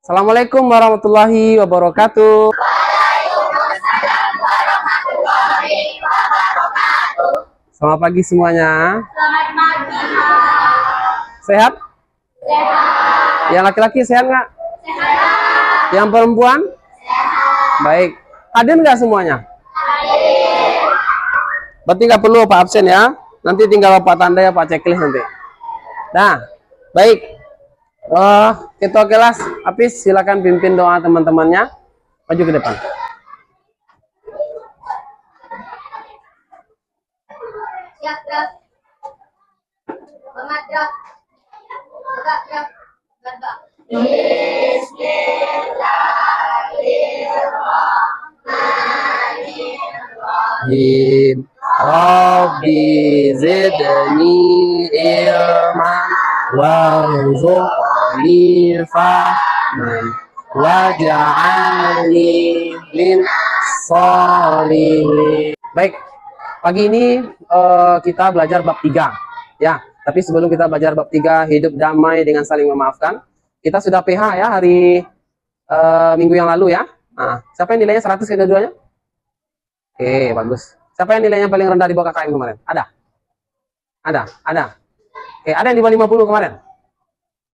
Assalamualaikum warahmatullahi wabarakatuh. Waalaikumsalam warahmatullahi wabarakatuh. Selamat pagi semuanya. Selamat pagi. Sehat? Sehat. Yang laki-laki sehat nggak? Sehat. Yang perempuan? Sehat. Baik. Hadir nggak semuanya? Hadir. Berarti nggak perlu Pak absen ya. Nanti tinggal Pak tanda ya Pak checklist nanti. Nah, baik. Ketua kelas Hafiz silakan pimpin doa teman-temannya. Maju ke depan. Siap, Drak. Semangat, Drak. Gerak, Drak. Gerak. Bismillahirrahmanirrahim. Rabbi zidni ilman warzuqni fahman waj'alni min sholihin. Baik, pagi ini kita belajar bab 3 ya. Tapi sebelum kita belajar bab 3 hidup damai dengan saling memaafkan, kita sudah PH ya hari minggu yang lalu ya. Nah, siapa yang nilainya 100 kedua-duanya? Oke, bagus. Siapa yang nilainya paling rendah di bawah KKM kemarin? Ada? Ada. Oke, ada yang di bawah 50 kemarin?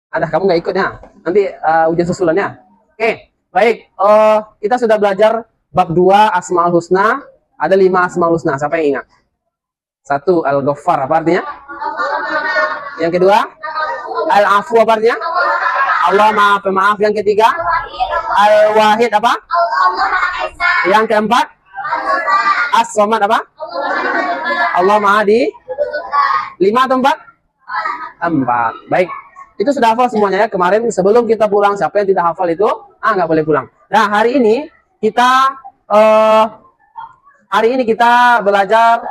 Ada, kamu nggak ikut ya? Nanti ujian susulannya. Oke, baik. Kita sudah belajar bab 2 Asmaul Husna. Ada 5 Asmaul Husna. Siapa yang ingat? 1, Al-Ghaffar, apa artinya? Yang kedua, Al-Afu, apa artinya? Allah Maha Pemaaf. Yang ketiga, Al-Wahid, apa? Yang keempat, As-Somad, apa? Allah Maha di 5 atau 4? 4. Baik. Itu sudah hafal semuanya ya. Kemarin sebelum kita pulang, siapa yang tidak hafal itu nggak boleh pulang. Nah, hari ini kita belajar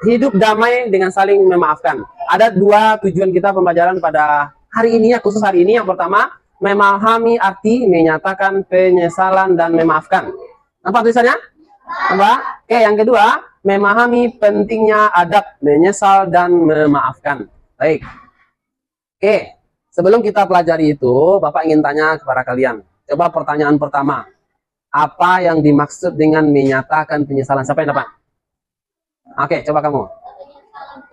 hidup damai dengan saling memaafkan. Ada 2 tujuan kita pembelajaran pada hari ini ya, khusus hari ini. Yang pertama, memahami arti menyatakan penyesalan dan memaafkan. Nampak tulisannya? Nampak? Oke, yang kedua, memahami pentingnya adab menyesal dan memaafkan. Baik. Oke, sebelum kita pelajari itu, Bapak ingin tanya kepada kalian. Coba pertanyaan pertama. Apa yang dimaksud dengan menyatakan penyesalan? Siapa yang dapat? Oke, coba kamu.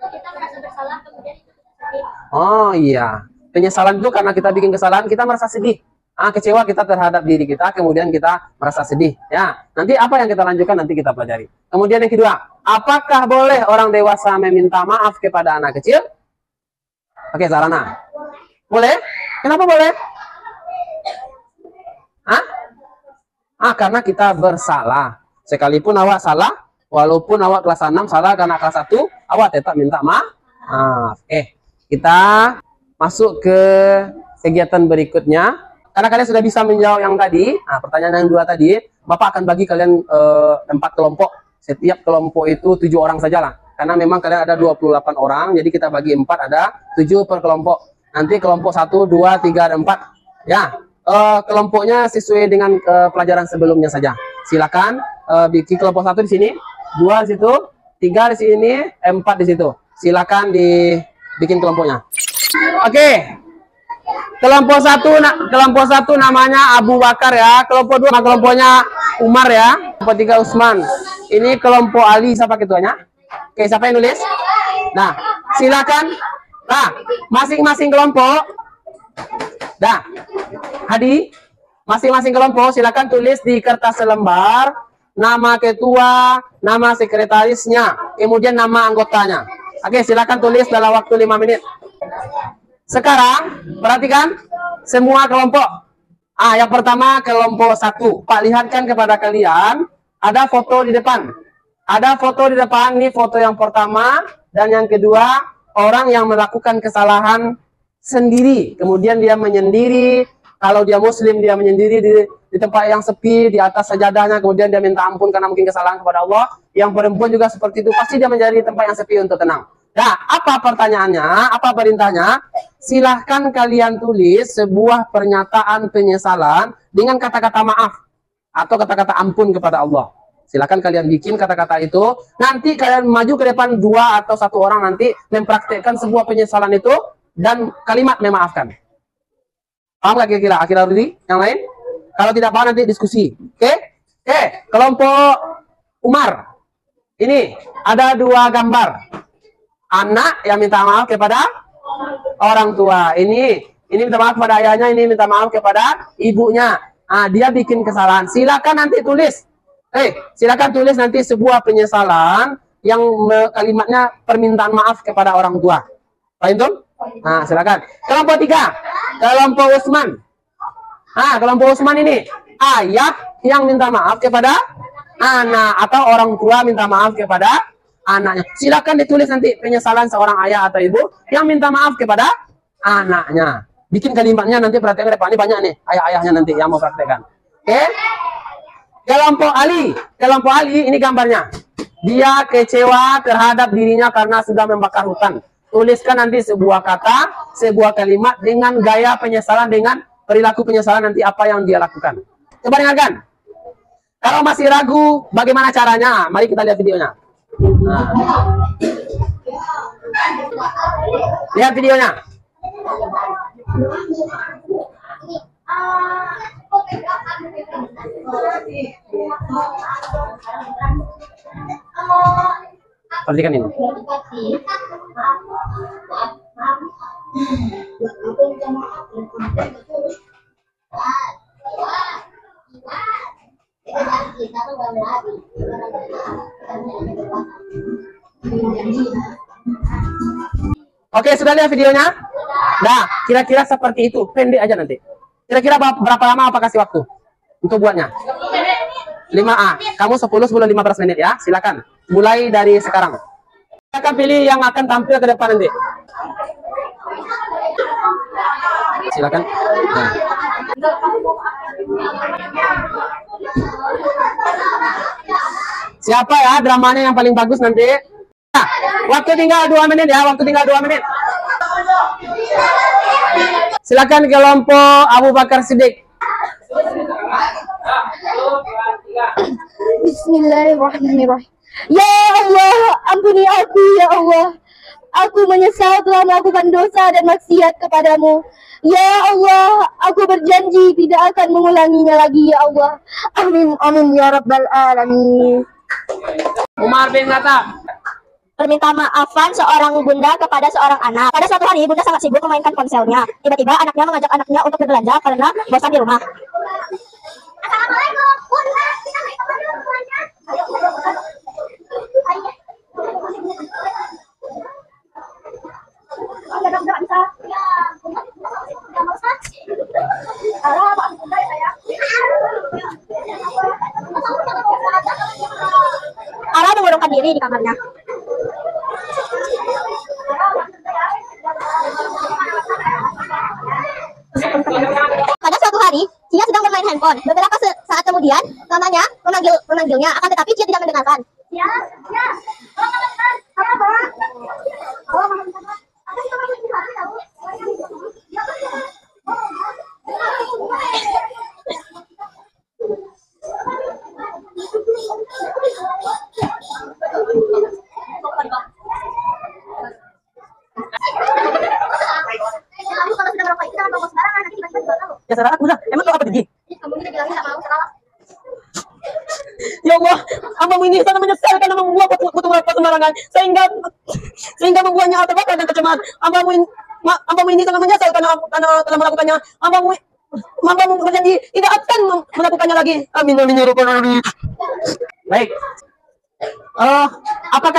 Kita merasa bersalah, kemudian itu sedih. Oh iya, penyesalan itu karena kita bikin kesalahan, kita merasa sedih. Kecewa kita terhadap diri kita, kemudian kita merasa sedih. Ya, nanti apa yang kita lanjutkan nanti kita pelajari. Kemudian yang kedua, apakah boleh orang dewasa meminta maaf kepada anak kecil? Oke, Zarana. Boleh? Kenapa boleh? Karena kita bersalah. Sekalipun awak salah, walaupun awak kelas 6 salah karena kelas 1, awak tetap minta maaf. Kita masuk ke kegiatan berikutnya. Karena kalian sudah bisa menjawab yang tadi, pertanyaan yang 2 tadi, Bapak akan bagi kalian 4 kelompok. Setiap kelompok itu 7 orang sajalah. Karena memang kalian ada 28 orang, jadi kita bagi 4, ada 7 per kelompok. Nanti kelompok 1, 2, 3, dan 4. Ya, kelompoknya sesuai dengan pelajaran sebelumnya saja. Silakan bikin kelompok 1 di sini, 2 di situ, 3 di sini, 4 di situ. Silakan dibikin kelompoknya. Oke. Kelompok 1 namanya Abu Bakar ya. Kelompok 2 kelompoknya Umar ya. Kelompok 3 Utsman. Ini kelompok Ali, siapa ketuanya? Oke, siapa yang nulis? Nah, silakan. Nah, masing-masing kelompok. Dah. Hadi, masing-masing kelompok silakan tulis di kertas selembar nama ketua, nama sekretarisnya, kemudian nama anggotanya. Oke, silakan tulis dalam waktu 5 menit. Sekarang, perhatikan semua kelompok. Yang pertama kelompok 1. Pak lihatkan kepada kalian, ada foto di depan. Ada foto di depan, ini foto yang pertama. Dan yang kedua, orang yang melakukan kesalahan sendiri. Kemudian dia menyendiri. Kalau dia muslim, dia menyendiri di tempat yang sepi, di atas sajadahnya. Kemudian dia minta ampun karena mungkin kesalahan kepada Allah. Yang perempuan juga seperti itu. Pasti dia mencari tempat yang sepi untuk tenang. Nah, apa pertanyaannya? Apa perintahnya? Silahkan kalian tulis sebuah pernyataan penyesalan dengan kata-kata maaf atau kata-kata ampun kepada Allah. Silahkan kalian bikin kata-kata itu. Nanti kalian maju ke depan 2 atau 1 orang nanti mempraktekkan sebuah penyesalan itu dan kalimat memaafkan. Paham nggak kira-kira? Akhir-akhir yang lain? Kalau tidak paham nanti diskusi. Oke? Oke, kelompok Umar. Ini ada dua gambar. Anak yang minta maaf kepada orang tua. Ini minta maaf kepada ayahnya, ini minta maaf kepada ibunya. Dia bikin kesalahan. Silakan nanti tulis. Silakan tulis nanti sebuah penyesalan yang kalimatnya permintaan maaf kepada orang tua. Paham tuh? Silakan. Kelompok 3. Kelompok Usman. Kelompok Usman ini ayah yang minta maaf kepada anak atau orang tua minta maaf kepada anaknya. Silakan ditulis nanti penyesalan seorang ayah atau ibu yang minta maaf kepada anaknya. Bikin kalimatnya nanti perhatikan ke depan. Ini banyak nih ayah-ayahnya nanti yang mau praktekkan. Oke? Kelompok Ali. Kelompok Ali ini gambarnya. Dia kecewa terhadap dirinya karena sudah membakar hutan. Tuliskan nanti sebuah kata, sebuah kalimat dengan gaya penyesalan, dengan perilaku penyesalan nanti apa yang dia lakukan. Coba dengarkan. Kalau masih ragu bagaimana caranya, mari kita lihat videonya. Lihat videonya. Perhatikan ini. Oke, sudah lihat videonya? Nah, kira-kira seperti itu. Pendek aja nanti. Kira-kira berapa lama apa kasih waktu untuk buatnya? 5A. Kamu 10-15 menit ya. Silakan. Mulai dari sekarang. Silakan pilih yang akan tampil ke depan nanti. Silakan. Siapa ya dramanya yang paling bagus nanti? Waktu tinggal 2 menit ya. Waktu tinggal 2 menit. Silakan kelompok Abu Bakar Siddiq. Bismillahirrahmanirrahim. Ya Allah, ampuni aku ya Allah. Aku menyesal telah melakukan dosa dan maksiat kepadamu. Ya Allah, aku berjanji tidak akan mengulanginya lagi ya Allah. Amin, amin ya rabbal alamin. Umar bin Khattab. Perminta maafan seorang bunda kepada seorang anak. Pada suatu hari, bunda sangat sibuk memainkan ponselnya. Tiba-tiba anaknya mengajak anaknya untuk berbelanja karena bosan di rumah. Assalamualaikum, bunda. Kita naik kemana berbelanja? Enggak bisa. Ya, bunda tidak mau sah. Alah, maaf bunda ya sayang. Ara mengurungkan diri di kamarnya. Pada suatu hari, Cia sedang bermain handphone. Beberapa saat kemudian, mamanya memanggilnya, akan tetapi Cia tidak mendengarkan. Cia, apa? Ya saudara, udah. Emang kau apa tinggi? Kamu bisa bilangin tak mau salah. Ya Allah, hambamu ini sangat menyesal karena membuat putu sembarangan sehingga membuatnya terbakar dan kecemasan. Hambamu ini sangat menyesal karena telah melakukannya. Hambamu berjanji tidak akan melakukannya lagi. Amin amin ya rabbal alamin. Baik.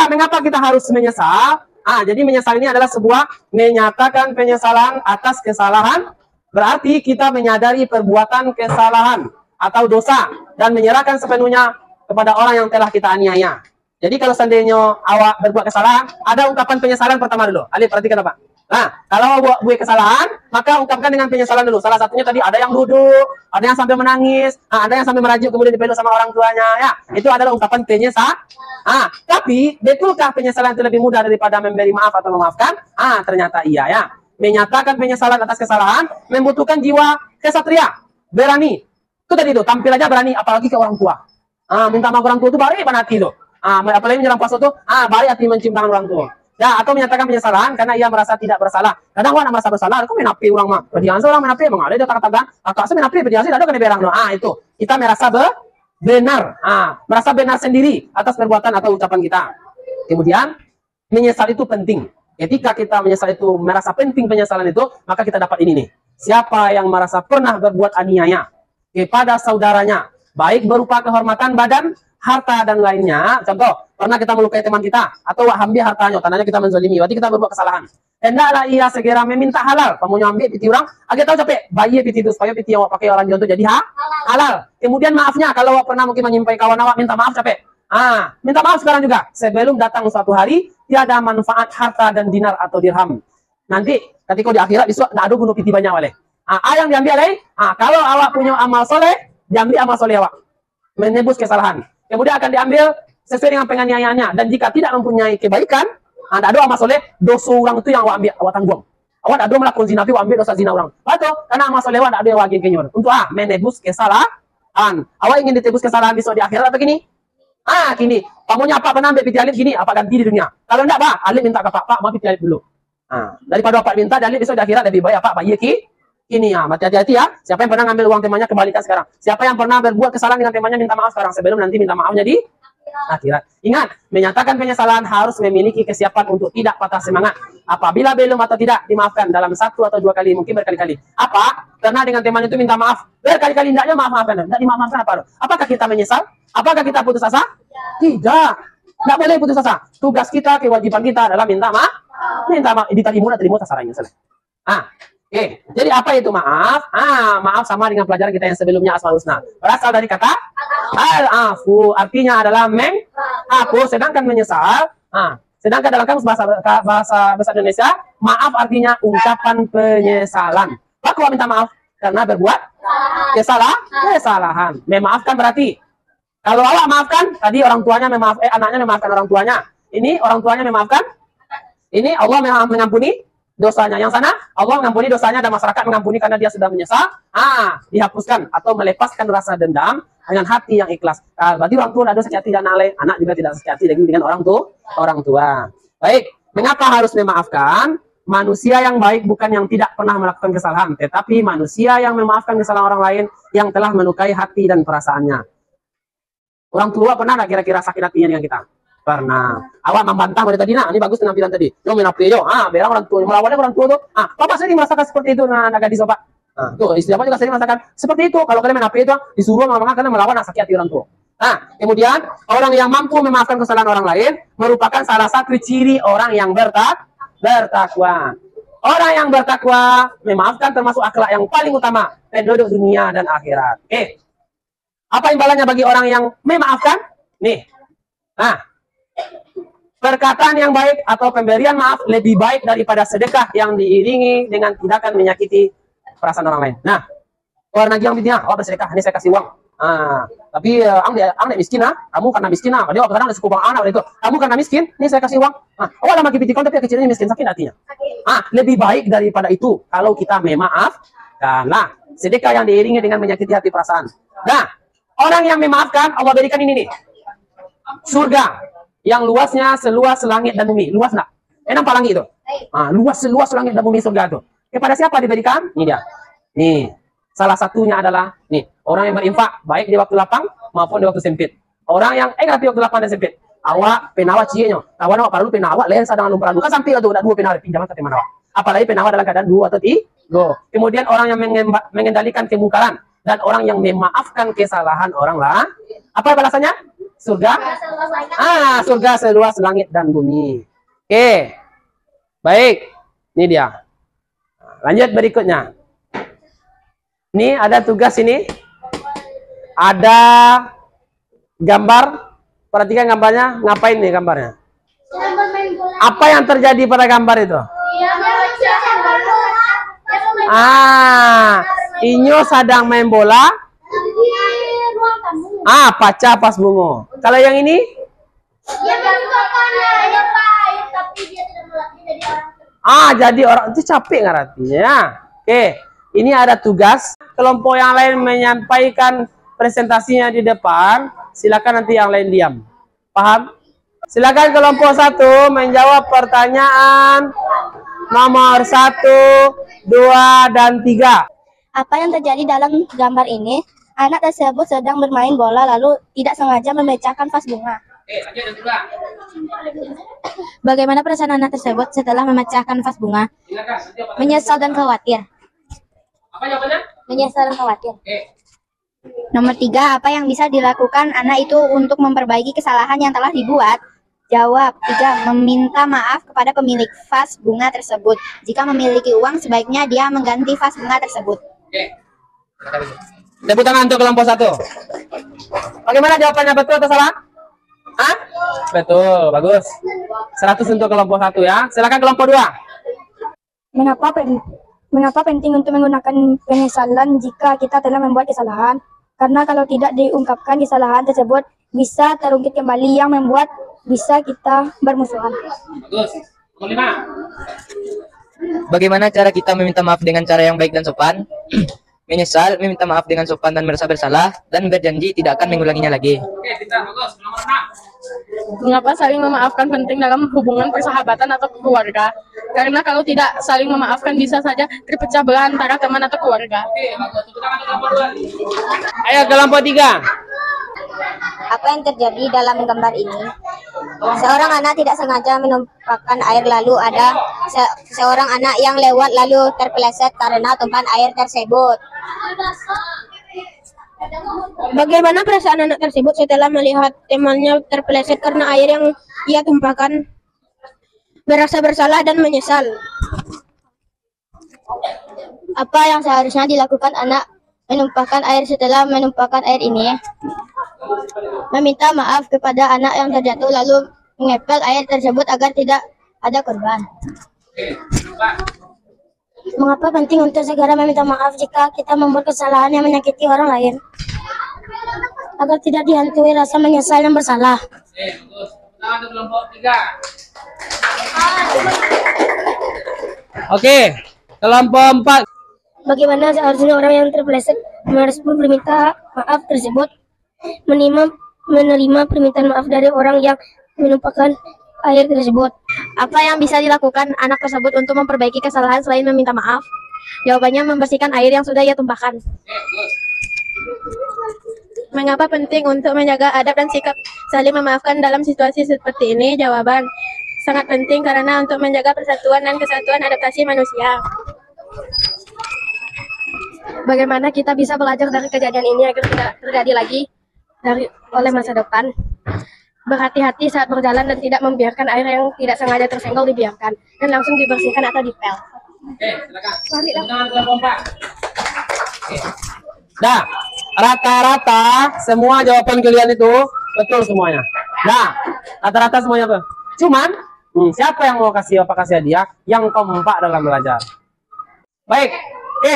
Mengapa kita harus menyesal? Jadi menyesal ini adalah sebuah menyatakan penyesalan atas kesalahan. Berarti kita menyadari perbuatan kesalahan atau dosa dan menyerahkan sepenuhnya kepada orang yang telah kita aniaya. Jadi kalau seandainya awak berbuat kesalahan, ada ungkapan penyesalan pertama dulu. Alif, perhatikan apa? Kalau buat kesalahan, maka ungkapkan dengan penyesalan dulu. Salah satunya tadi ada yang duduk, ada yang sampai menangis, ada yang sampai merajuk kemudian dipeluk sama orang tuanya. Ya, itu adalah ungkapan penyesalan. Tapi betulkah penyesalan itu lebih mudah daripada memberi maaf atau memaafkan? Ternyata iya ya. Menyatakan penyesalan atas kesalahan membutuhkan jiwa kesatria, berani. Itu tadi itu, tampil aja berani, apalagi ke orang tua. Minta maaf orang tua itu bari hati itu. Apalagi menjelang puasa itu, bari hati mencium tangan orang tua. Ya, atau menyatakan penyesalan karena ia merasa tidak bersalah. Kadang orang merasa bersalah, kok menapi orang mah. Berdian orang menapi, emang ada dia kata-kata, kakak saya menapi, berdian saya ada kena berang. No. Itu. Kita merasa benar. Merasa benar sendiri atas perbuatan atau ucapan kita. Kemudian, menyesal itu penting. Ketika kita menyesal itu, merasa penting penyesalan itu, maka kita dapat ini nih. Siapa yang merasa pernah berbuat aniaya kepada saudaranya, baik berupa kehormatan badan, harta dan lainnya. Contoh, pernah kita melukai teman kita atau ambil hartanya, tandanya kita menzalimi, berarti kita berbuat kesalahan. Hendaklah ia segera meminta halal. Kamu ambil piti orang, agak tahu capek, bayi piti itu supaya piti yang pakai orang itu jadi halal. Kemudian maafnya, kalau pernah mungkin menyimpai kawan awak minta maaf capek. Minta maaf sekarang juga. Sebelum datang suatu hari, tiada manfaat harta dan dinar atau dirham. Nanti ketika di akhirat besok tidak ada guna piti banyak oleh. Yang diambil oleh, kalau awak punya amal soleh, diambil amal soleh awak, menebus kesalahan. Kemudian akan diambil sesuai dengan penganiayaannya. Dan jika tidak mempunyai kebaikan, tidak ada amal soleh, dosa orang itu yang awak ambil, awak tanggung. Awak tidak ada melakukan zina, awak ambil dosa zina orang. Betul, karena amal soleh awak tidak ada yang wajib kenyor. Untuk menebus kesalahan. Awak ingin ditebus kesalahan besok di akhirat atau gini? Gini, pamunya apa pernah ambil piti alif gini, apa ganti di dunia. Kalau enggak, Pak, alif minta ke Pak, mau piti alif dulu. Daripada Pak minta, dan besok di akhirat lebih baik Pak, bayi ini mati hati-hati ya. Siapa yang pernah ngambil uang temannya kembalikan sekarang. Siapa yang pernah berbuat kesalahan dengan temannya minta maaf sekarang sebelum nanti minta maafnya di akhirat. Ingat, menyatakan penyesalan harus memiliki kesiapan untuk tidak patah semangat. Apabila belum atau tidak dimaafkan dalam 1 atau 2 kali, mungkin berkali-kali. Karena dengan teman itu minta maaf berkali-kali, tidaknya maafkan. Tidak dimaafkan apa? Apakah kita menyesal? Apakah kita putus asa? Tidak. Tidak boleh putus asa. Tugas kita, kewajiban kita adalah minta maaf. Minta maaf. Diterima sasarannya. Oke, jadi apa itu maaf? Maaf sama dengan pelajaran kita yang sebelumnya Asmaul Husna. Berasal dari kata al-afu, artinya adalah menghapus, sedangkan menyesal. Sedangkan dalam kamus bahasa Indonesia, maaf artinya ungkapan penyesalan. Aku minta maaf karena berbuat kesalahan. Memaafkan berarti kalau awak maafkan, tadi orang tuanya anaknya memaafkan orang tuanya. Ini orang tuanya memaafkan. Ini Allah mengampuni dosanya. Yang sana Allah mengampuni dosanya dan masyarakat mengampuni karena dia sudah menyesal. Dihapuskan atau melepaskan rasa dendam dengan hati yang ikhlas. Berarti orang tua tidak ada sakit hati dan anak juga tidak sakit hati lagi dengan orang tua. Baik, mengapa harus memaafkan? Manusia yang baik bukan yang tidak pernah melakukan kesalahan, tetapi manusia yang memaafkan kesalahan orang lain yang telah melukai hati dan perasaannya. Orang tua pernah nggak kira-kira sakit hatinya dengan kita? Pernah. Awak membantah pada tadi, ini bagus penampilan tadi. Yo menapi yo, berang orang tua, melawannya orang tua tuh. Papa sering merasakan seperti itu, anak gadis Pak. Tuh istri apa juga sering merasakan seperti itu. Kalau kalian menapi itu, disuruh mama kalian melawan sakit hati orang tua. Kemudian orang yang mampu memaafkan kesalahan orang lain merupakan salah satu ciri orang yang bertakwa. Orang yang bertakwa memaafkan termasuk akhlak yang paling utama penduduk dunia dan akhirat. Apa imbalannya bagi orang yang memaafkan? Nih. Perkataan yang baik atau pemberian maaf lebih baik daripada sedekah yang diiringi dengan tindakan menyakiti perasaan orang lain. Orang lagi yang bilang, bersedekah, ini saya kasih uang. Tapi ang miskin, kamu karena miskin, dia kadang ada suku bang anak itu. Kamu karena miskin, ini saya kasih uang. Awak lama kipitikon tapi kecilnya miskin, sakit hatinya. Lebih baik daripada itu kalau kita memaafkan. Sedekah yang diiringi dengan menyakiti hati perasaan. Orang yang memaafkan, Allah berikan ini nih. Surga yang luasnya seluas langit dan bumi. Luas enggak? Nampak langit itu? Luas langit dan bumi surga itu. Kepada siapa diberikan? Ini dia. Nih, salah satunya adalah nih, orang yang berinfak baik di waktu lapang maupun di waktu sempit. Orang yang di waktu lapang dan sempit. Awak penawa cienya. Kawan awak perlu penawa lensa dengan lumpuran. Bukan sampai itu udah 2 penawa pinjaman ke teman awak. Apalagi penawa dalam keadaan 2 atau 3. Kemudian orang yang mengendalikan kemungkaran dan orang yang memaafkan kesalahan orang lain. Apa balasannya? Surga? Surga seluas langit dan bumi. Oke. Baik. Ini dia. Lanjut berikutnya. Ini ada tugas ini. Ada gambar. Perhatikan gambarnya. Ngapain nih gambarnya? Apa yang terjadi pada gambar itu? Inyo sedang main bola. Paca pas bungo. Kalau yang ini? Jadi orang itu capek nggak artinya? Oke, ini ada tugas. Kelompok yang lain menyampaikan presentasinya di depan. Silakan nanti yang lain diam. Paham? Silakan kelompok 1 menjawab pertanyaan nomor 1, 2, dan 3. Apa yang terjadi dalam gambar ini? Anak tersebut sedang bermain bola lalu tidak sengaja memecahkan vas bunga. Bagaimana perasaan anak tersebut setelah memecahkan vas bunga? Menyesal dan khawatir. Apa jawabannya? Menyesal dan khawatir. Nomor 3, apa yang bisa dilakukan anak itu untuk memperbaiki kesalahan yang telah dibuat? Jawab. 3, meminta maaf kepada pemilik vas bunga tersebut. Jika memiliki uang, sebaiknya dia mengganti vas bunga tersebut. Tepuk tangan untuk kelompok 1. Bagaimana jawabannya, betul atau salah? Hah? Betul, bagus. 100 untuk kelompok 1 ya. Silakan kelompok 2. Mengapa penting untuk menggunakan penyesalan jika kita telah membuat kesalahan? Karena kalau tidak diungkapkan kesalahan tersebut bisa terungkit kembali yang membuat bisa kita bermusuhan. Bagus. Nomor 5. Bagaimana cara kita meminta maaf dengan cara yang baik dan sopan? Menyesal, meminta maaf dengan sopan dan merasa bersalah, dan berjanji tidak akan mengulanginya lagi. Oke, pintar, bagus. Nomor 6. Mengapa saling memaafkan penting dalam hubungan persahabatan atau keluarga? Karena kalau tidak saling memaafkan bisa saja terpecah belah antara teman atau keluarga. Oke, bagus. Tepuk tangan untuk kelompok 2. Ayo kelompok 3. Apa yang terjadi dalam gambar ini? Seorang anak tidak sengaja menumpahkan air lalu ada seorang anak yang lewat lalu terpeleset karena tumpahan air tersebut. Bagaimana perasaan anak tersebut setelah melihat temannya terpeleset karena air yang ia tumpahkan? Merasa bersalah dan menyesal. Apa yang seharusnya dilakukan anak menumpahkan air setelah menumpahkan air ini? Meminta maaf kepada anak yang terjatuh lalu mengepel air tersebut agar tidak ada korban. Mengapa penting untuk segera meminta maaf jika kita membuat kesalahan yang menyakiti orang lain? Agar tidak dihantui rasa menyesal dan bersalah. Oke, kelompok 4. Bagaimana seharusnya orang yang terpeleset merespon permintaan maaf tersebut? Menerima permintaan maaf dari orang yang menumpahkan air tersebut. Apa yang bisa dilakukan anak tersebut untuk memperbaiki kesalahan selain meminta maaf? Jawabannya membersihkan air yang sudah ia tumpahkan. Mengapa penting untuk menjaga adab dan sikap saling memaafkan dalam situasi seperti ini? Jawaban, sangat penting karena untuk menjaga persatuan dan kesatuan adaptasi manusia. Bagaimana kita bisa belajar dari kejadian ini agar tidak terjadi lagi oleh masa depan? Berhati-hati saat berjalan dan tidak membiarkan air yang tidak sengaja tersenggol dibiarkan dan langsung dibersihkan atau dipel. Oke, silakan. Nah, rata-rata semua jawaban kalian itu betul semuanya. Nah, rata-rata semuanya betul. Cuman, siapa yang mau kasih hadiah yang kompak dalam belajar? Baik,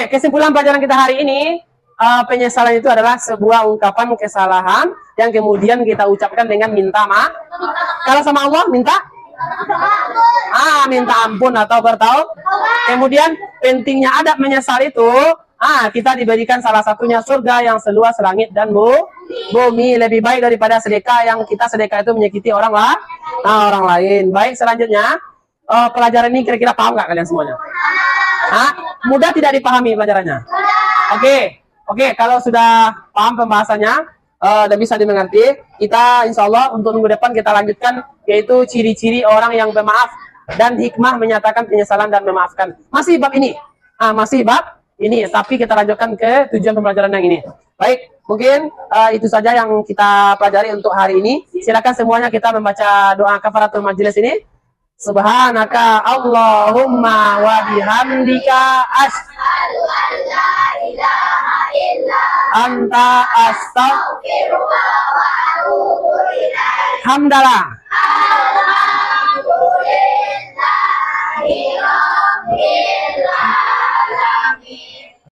kesimpulan pelajaran kita hari ini, penyesalan itu adalah sebuah ungkapan kesalahan yang kemudian kita ucapkan dengan minta maaf. Kalau sama Allah minta ampun atau bertaubat. Kemudian pentingnya adab menyesal itu, kita diberikan salah satunya surga yang seluas langit dan bumi, lebih baik daripada sedekah yang kita sedekah itu menyakiti orang lain. Baik, selanjutnya pelajaran ini kira-kira paham nggak kalian semuanya? Mudah tidak dipahami pelajarannya? Oke, kalau sudah paham pembahasannya dan bisa dimengerti, kita insya Allah untuk minggu depan kita lanjutkan, yaitu ciri-ciri orang yang bermaaf dan hikmah menyatakan penyesalan dan memaafkan. Masih bab ini, tapi kita lanjutkan ke tujuan pembelajaran yang ini. Baik, mungkin itu saja yang kita pelajari untuk hari ini. Silakan semuanya kita membaca doa kafaratul majelis ini. Subhanaka Allahumma wa bihamdika asyhadu an la ilaha illa anta astaghfiruka wa atubu ilaik. Hamdalah.